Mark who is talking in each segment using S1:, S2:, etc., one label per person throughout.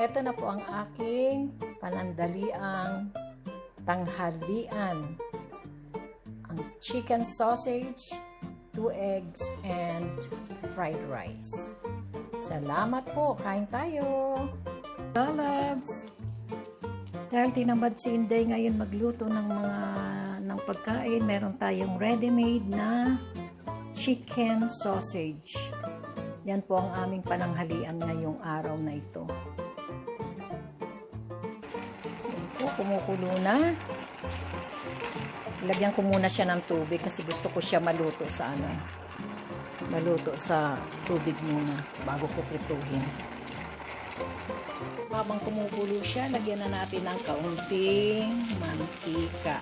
S1: Ito na po ang aking panandaliang tanghalian. Ang chicken sausage, 2 eggs, and fried rice. Salamat po. Kain tayo. Loves! Dahil tinamad si Inday ngayon magluto ng pagkain, meron tayong ready-made na chicken sausage. Yan po ang aming pananghalian ngayong araw na ito. Yan po, kumukulo na. Lagyan ko muna siya ng tubig kasi gusto ko siya maluto sa maluto sa tubig muna bago ko prituhin. Habang kumukulo siya, lagyan na natin ng kaunting mantika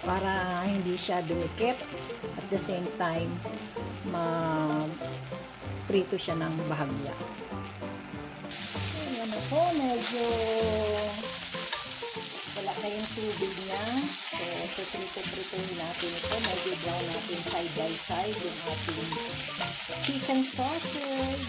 S1: para hindi siya dumikit, at the same time prito siya ng bahagya. Ayan na po, medyo wala na yung tubig niya. So prituhin natin ito. Medyo brown natin side by side yung ating chicken sausage.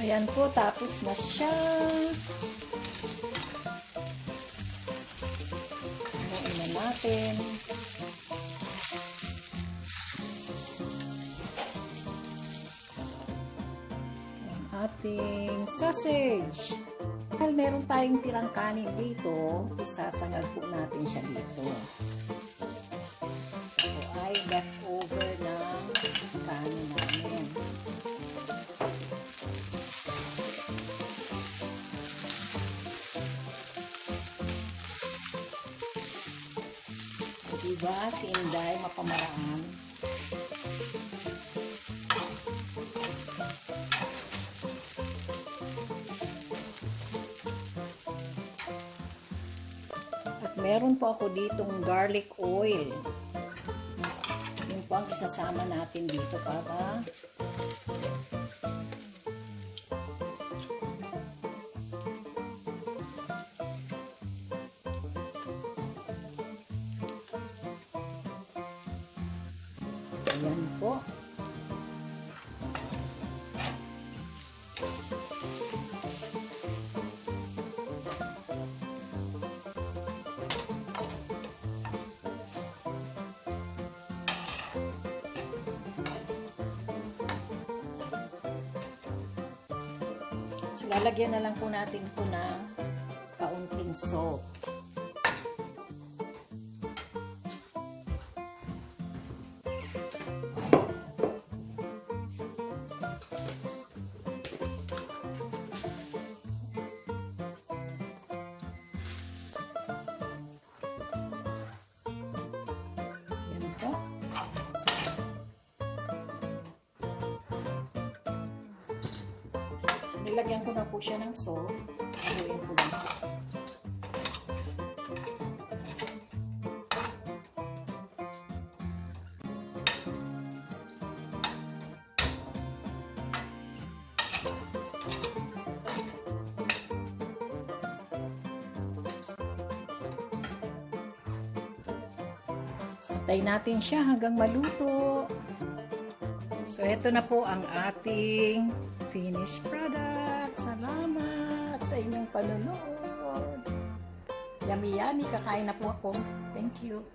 S1: Ayan po, tapos na siya. Haluin na natin. Ang ating sausage. Dahil meron tayong tirang kanin dito, isasangag po natin siya dito. Ito ay leftover ng kanin namin. Diba, si Inday mapamaraan. At meron po ako ditong garlic oil. Yun po ang isasama natin dito para ayan po. So, lalagyan na lang po natin ito ng kaunting salt. So, nilagyan ko na po siya ng salt. Haluin ko lang. Santay natin siya hanggang maluto. So, ito na po ang ating finished product. Salamat sa inyong panonood. Yummy, yummy. Kakain na po ako. Thank you.